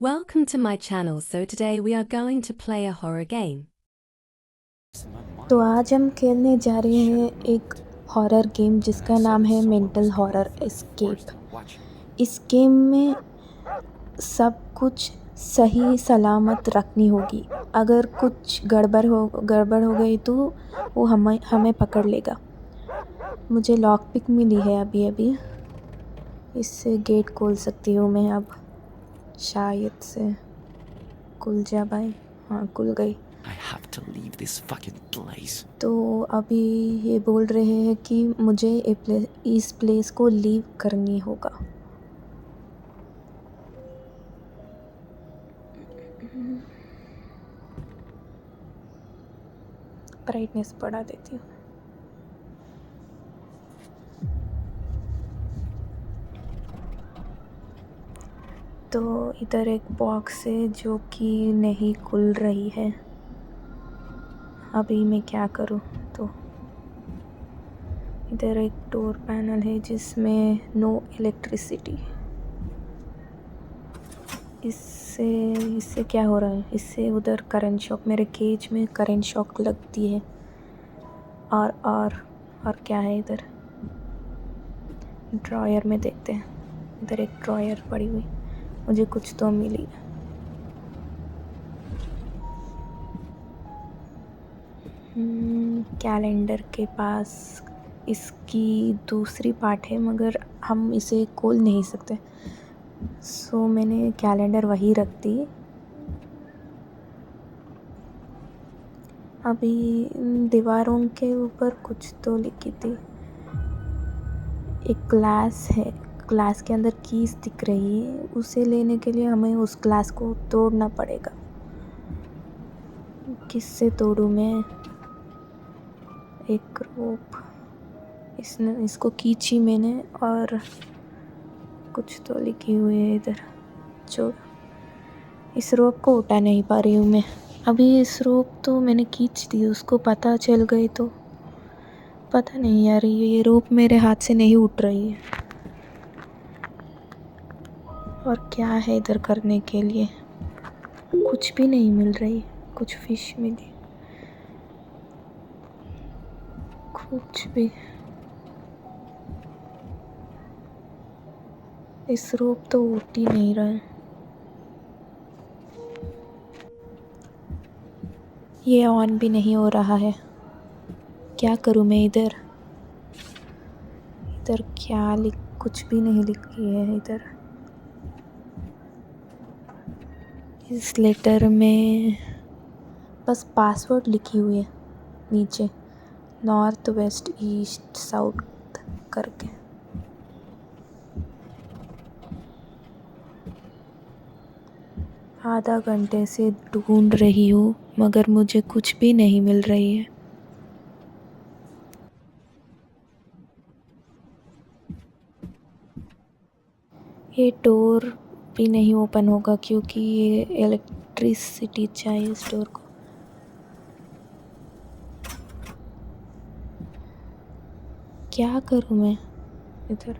Welcome to my channel. So today we are going to play a horror game. तो आज हम खेलने जा रहे हैं एक हॉरर गेम जिसका नाम है मेंटल हॉरर एस्केप। इस गेम में सब कुछ सही सलामत रखनी होगी। अगर कुछ गड़बड़ हो गई तो वो हमें पकड़ लेगा। मुझे लॉक पिक मिली है अभी। इससे गेट खोल सकती हूँ मैं अब, शायद से। खुल जा भाई। हाँ, खुल गई। I have to leave this fucking place. तो अभी ये बोल रहे हैं कि मुझे इस प्लेस को लीव करनी होगा। ब्राइटनेस बढ़ा देती हूँ। तो इधर एक बॉक्स है जो कि नहीं खुल रही है। अभी मैं क्या करूँ? तो इधर एक डोर पैनल है जिसमें नो इलेक्ट्रिसिटी। इससे क्या हो रहा है? इससे उधर करंट शॉक, मेरे केज में करंट शॉक लगती है। और क्या है इधर? ड्रॉयर में देखते हैं। इधर एक ड्रॉयर पड़ी हुई, मुझे कुछ तो मिली। कैलेंडर के पास इसकी दूसरी पार्ट है मगर हम इसे खोल नहीं सकते। सो मैंने कैलेंडर वही रख दी। अभी दीवारों के ऊपर कुछ तो लिखी थी। एक ग्लास है, ग्लास के अंदर कीज दिख रही है। उसे लेने के लिए हमें उस ग्लास को तोड़ना पड़ेगा। किससे तोड़ूं मैं? एक रोप, इसको खींची मैंने और कुछ तो लिखी हुई है इधर। जो इस रोप को उठा नहीं पा रही हूँ मैं। अभी इस रोप तो मैंने खींच दी, उसको पता चल गई तो पता नहीं यार। ये रोप मेरे हाथ से नहीं उठ रही है। और क्या है इधर करने के लिए? कुछ भी नहीं मिल रही। कुछ फिश मिली, कुछ भी। इस रोप तो उठ ही नहीं रहा है। ये ऑन भी नहीं हो रहा है। क्या करूँ मैं इधर? क्या कुछ भी नहीं लिखी है इधर। इस लेटर में बस पासवर्ड लिखी हुई है नीचे, नॉर्थ वेस्ट ईस्ट साउथ करके। आधा घंटे से ढूंढ रही हूँ मगर मुझे कुछ भी नहीं मिल रही है। ये डोर भी नहीं ओपन होगा क्योंकि ये इलेक्ट्रिसिटी चाहिए इस डोर को। क्या करूँ मैं इधर?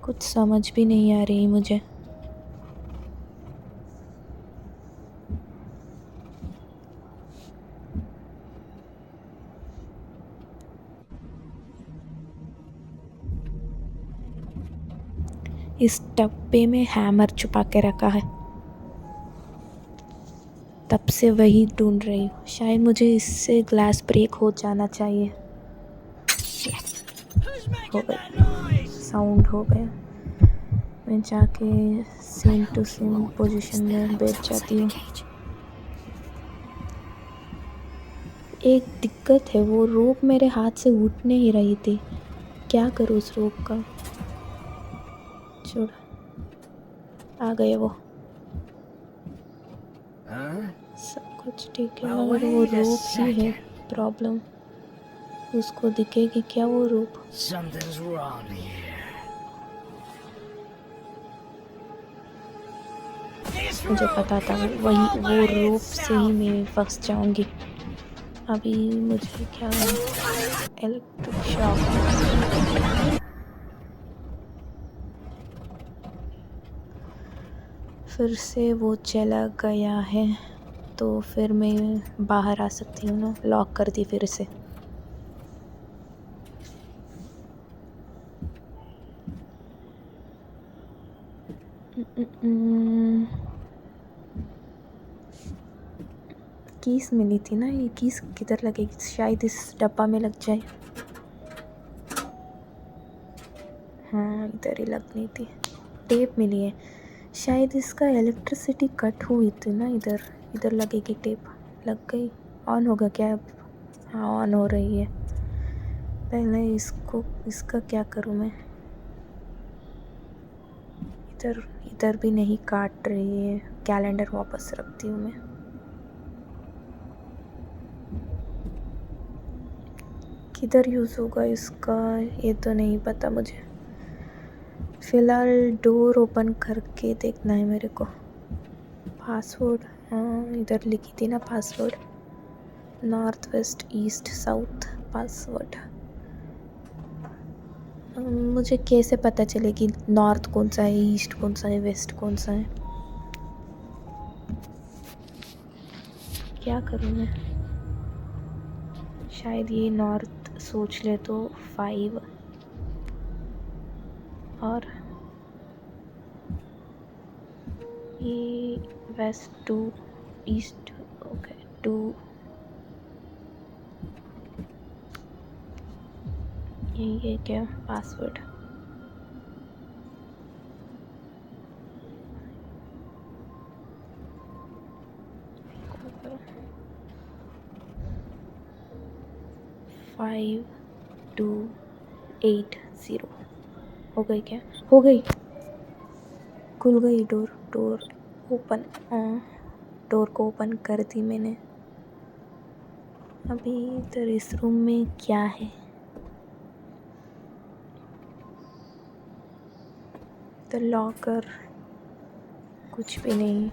कुछ समझ भी नहीं आ रही मुझे। इस डब्बे में हैमर छुपा के रखा है, तब से वही ढूंढ रही हूँ। शायद मुझे इससे ग्लास ब्रेक हो जाना चाहिए। हो गया, साउंड हो गया। मैं जाके सेम टू सेम पोजीशन में बैठ जाती हूँ। एक दिक्कत है, वो रोप मेरे हाथ से उठ नहीं रही थी। क्या करूँ उस रोप का? छोड़, आ गए वो। सब कुछ ठीक है मगर वो रोप ही है प्रॉब्लम। उसको दिखेगी क्या वो रोप? मुझे पता था वो रोप से ही मैं फंस जाऊंगी। अभी मुझे क्या है? Electric shock. फिर से वो चला गया है, तो फिर मैं बाहर आ सकती हूँ ना। लॉक कर दी फिर से। कीस मिली थी ना, ये कीस किधर लगेगी? शायद इस डब्बा में लग जाए। हाँ, इधर ही लगनी थी। टेप मिली है, शायद इसका इलेक्ट्रिसिटी कट हुई थी ना, इधर इधर लगेगी टेप। लग गई। ऑन होगा क्या अब? हाँ, ऑन हो रही है। पहले इसका क्या करूँ मैं? इधर इधर भी नहीं काट रही है। कैलेंडर वापस रखती हूँ मैं। किधर यूज़ होगा इसका ये तो नहीं पता मुझे। फ़िलहाल डोर ओपन करके देखना है मेरे को। पासवर्ड, हाँ इधर लिखी थी ना password. North west east south password. मुझे कैसे पता चलेगी नॉर्थ कौन सा है, ईस्ट कौन सा है, वेस्ट कौन सा है? क्या करूँ मैं? शायद ये नॉर्थ सोच ले तो 5 और ये वेस्ट 2 ईस्ट ओके 2। ये क्या पासवर्ड? फाइव 2 8 0 हो गई क्या? हो गई। खुल गई डोर ओपन। डोर को ओपन कर दी मैंने। अभी इधर इस रूम में क्या है? द लॉकर, कुछ भी नहीं।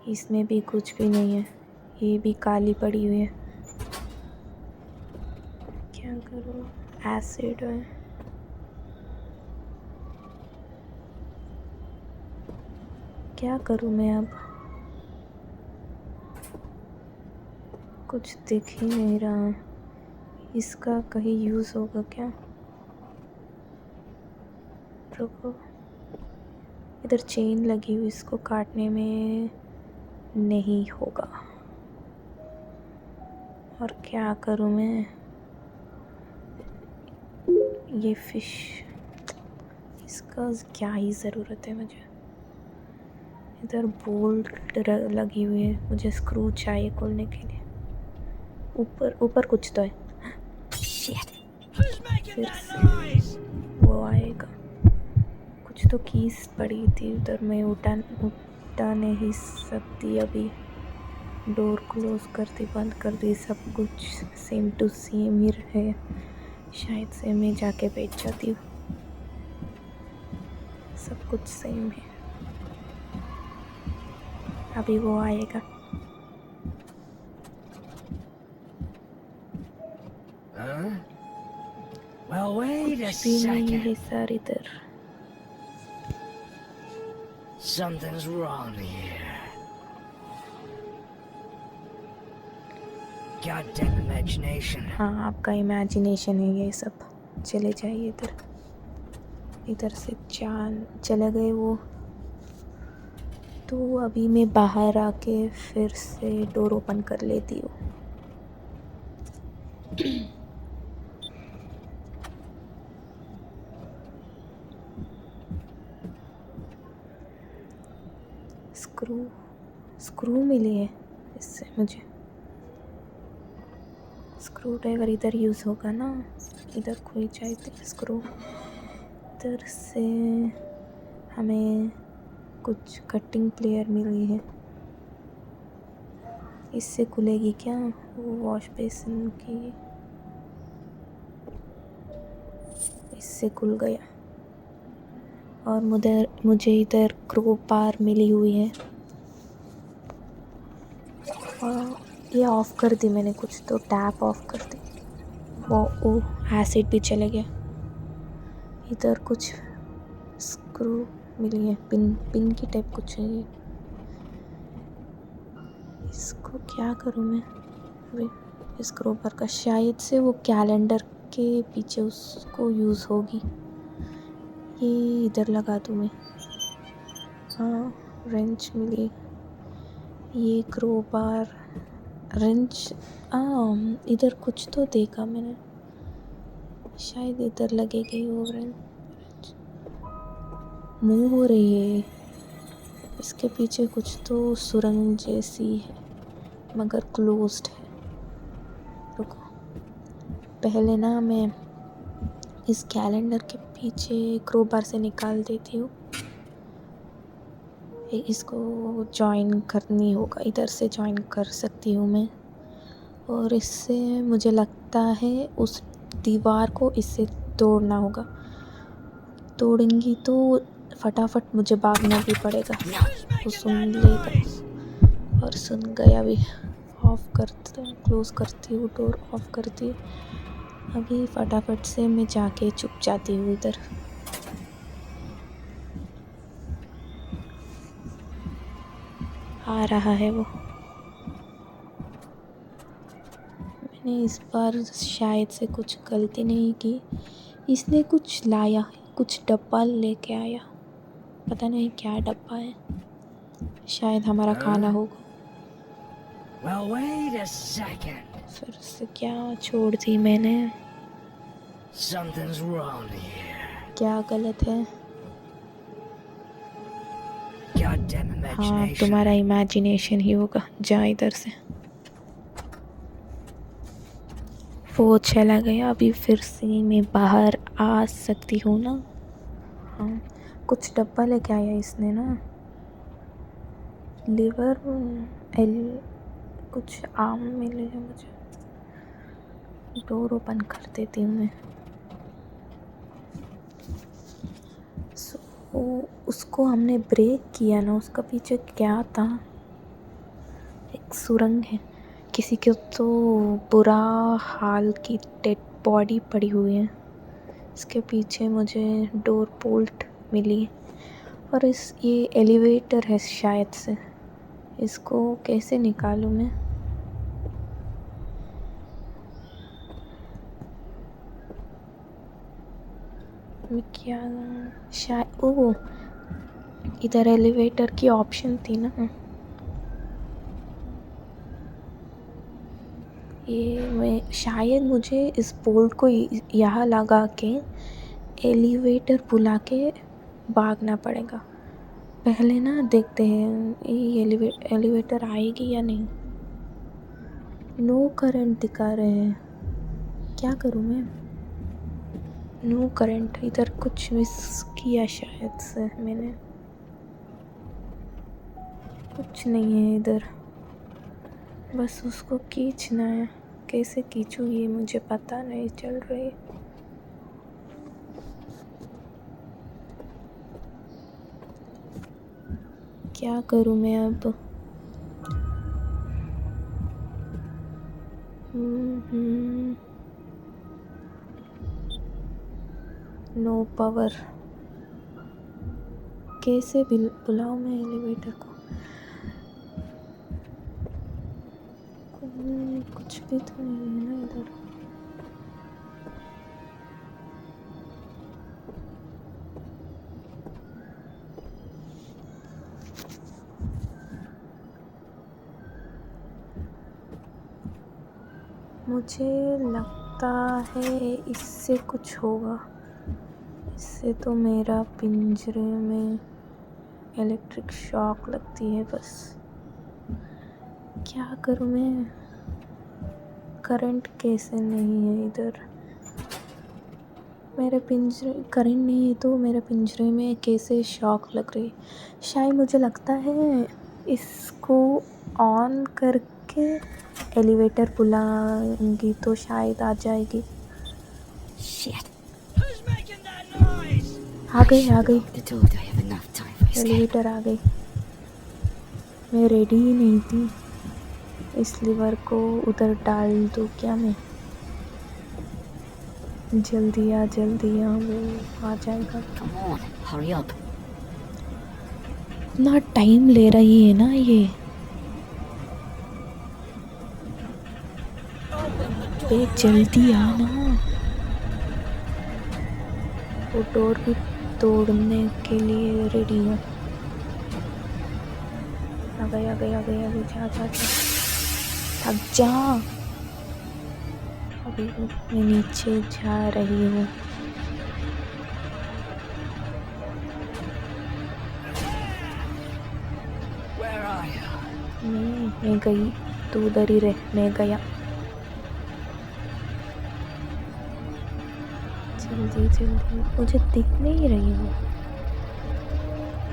इसमें भी कुछ भी नहीं है। ये भी काली पड़ी हुई है। क्या करूँ? एसिड है। क्या करूँ मैं अब? कुछ दिख ही नहीं रहा। इसका कहीं यूज़ होगा क्या? रुको, इधर चेन लगी हुई, इसको काटने में नहीं होगा। और क्या करूँ मैं? ये फिश, इसका क्या ही ज़रूरत है मुझे? इधर बोल्ट लगी हुई है, मुझे स्क्रू चाहिए खोलने के लिए। ऊपर कुछ तो है। फिर से वो आएगा। कुछ तो कीज पड़ी थी उधर, मैं उठा नहीं सकती अभी। डोर क्लोज कर दी, बंद कर दी। सब कुछ सेम टू सेम ही है। शायद से मैं जाके बैठ जाती हूँ। सब कुछ सेम है। अभी वो आएगा। Well, wait a कुछ भी नहीं है second. सर इधर। Something's wrong here. Goddamn imagination. हाँ, आपका इमेजिनेशन है ये सब। चले जाइए इधर। इधर से चले गए वो। तो अभी मैं बाहर आके फिर से डोर ओपन कर लेती हूँ। स्क्रू मिली है इससे मुझे। स्क्रू ड्राइवर इधर यूज़ होगा ना, इधर खोई चाहिए स्क्रू। इधर से हमें कुछ कटिंग प्लेयर मिली है, इससे खुलेगी क्या वो वॉश बेसिन की? इससे खुल गया। और मुझे इधर क्रोपार मिली हुई है। और ये ऑफ़ कर दी मैंने, कुछ तो टैप ऑफ कर दी। वो एसिड भी चले गया। इधर कुछ स्क्रू मिली है, पिन पिन की टाइप कुछ है ये। इसको क्या करूँ मैं अभी? इस क्रोबर का शायद से वो कैलेंडर के पीछे उसको यूज़ होगी। ये इधर लगा दूँ मैं? हाँ, रेंच मिली। ये क्रोबार रेंच, इधर कुछ तो देखा मैंने, शायद इधर लगेगी वो रेंच। मूव हो रही है, इसके पीछे कुछ तो सुरंग जैसी है मगर क्लोज्ड है। रुको, पहले ना मैं इस कैलेंडर के पीछे क्रोबार से निकाल देती हूँ। इसको जॉइन करनी होगा, इधर से जॉइन कर सकती हूँ मैं, और इससे मुझे लगता है उस दीवार को इससे तोड़ना होगा। तोड़ूंगी तो फटाफट मुझे भागना भी पड़ेगा। वो सुन लेगा, और सुन गया भी। ऑफ करता, क्लोज करती हूँ, डोर ऑफ करती हूँ। अभी फटाफट से मैं जाके छुप जाती हूँ इधर। आ रहा है वो। मैंने इस बार शायद से कुछ गलती नहीं की। इसने कुछ लाया, कुछ डब्बा लेके आया, पता नहीं क्या डब्बा है, शायद हमारा खाना होगा। Well, wait a second. फिर से क्या छोड़ दी मैंने? Something's wrong here. क्या गलत है? Goddamn हाँ, imagination. तुम्हारा इमेजिनेशन ही होगा। जा इधर से। वो चला गया, अभी फिर से मैं बाहर आ सकती हूँ ना? हाँ, कुछ डब्बा लेके आया इसने ना, लिवर कुछ आम मिलेगा मुझे। डोर ओपन कर देती हूँ मैं। उसको हमने ब्रेक किया ना, उसका पीछे क्या था? एक सुरंग है, किसी के तो बुरा हाल की डेड बॉडी पड़ी हुई है। इसके पीछे मुझे डोर बोल्ट मिली, और ये एलिवेटर है शायद से। इसको कैसे निकालूं मैं? क्या शायद ओ इधर एलिवेटर की ऑप्शन थी ना, ये मैं शायद मुझे इस बोल्ट को यहाँ लगा के एलिवेटर बुला के भागना पड़ेगा। पहले ना देखते हैं ये एलिवेटर आएगी या नहीं। नो करंट दिखा रहे हैं, क्या करूँ मैं? नो करंट, इधर कुछ मिस किया शायद से मैंने। कुछ नहीं है इधर, बस उसको खींचना है। कैसे खींचूँ ये मुझे पता नहीं चल रही। क्या करूँ मैं अब? नो पावर, कैसे बुलाऊँ मैं एलिवेटर को? कुछ भी तो नहीं है ना इधर। मुझे लगता है इससे कुछ होगा। इससे तो मेरा पिंजरे में इलेक्ट्रिक शॉक लगती है बस। क्या करूँ मैं? करंट कैसे नहीं है इधर? मेरे पिंजरे करंट नहीं है तो मेरे पिंजरे में कैसे शॉक लग रही? शायद मुझे लगता है इसको ऑन करके एलिवेटर बुलाऊंगी तो शायद आ जाएगी। Shit. Who's making that noise? आ गई The door. Do I have enough time for escape? Elevator आ गई। मैं रेडी ही नहीं थी। इस लीवर को उधर डाल दूँ क्या मैं? जल्दी आ, वो आ जाएगा। Come on, hurry up. कितना टाइम ले रही है ना ये। बे जल्दी आना। वो डोर भी तोड़ने के लिए रेडी है। आ गई आ गई आ गई आ गई, जा जा जा, थक जा। अभी मैं नीचे जा रही हूँ। Where are you? मैं गई, तू उधर ही रह, मैं गया। जल्दी जल्दी, मुझे दिख नहीं रही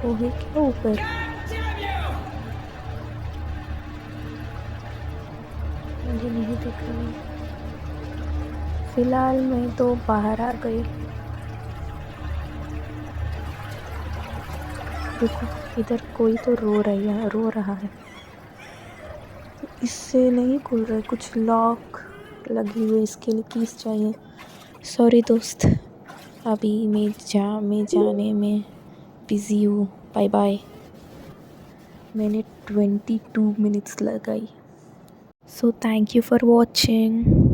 वो है क्या ऊपर? मुझे नहीं दिख रही। फिलहाल मैं तो बाहर आ गई। देखो इधर कोई तो रो रहा है। इससे नहीं खुल रहा है, कुछ लॉक लगी हुई है, इसके लिए कीज चाहिए। सॉरी दोस्त, अभी मैं जाने में बिज़ी हूँ। Bye bye. मैंने 22 मिनट्स लगाई। So thank you for watching.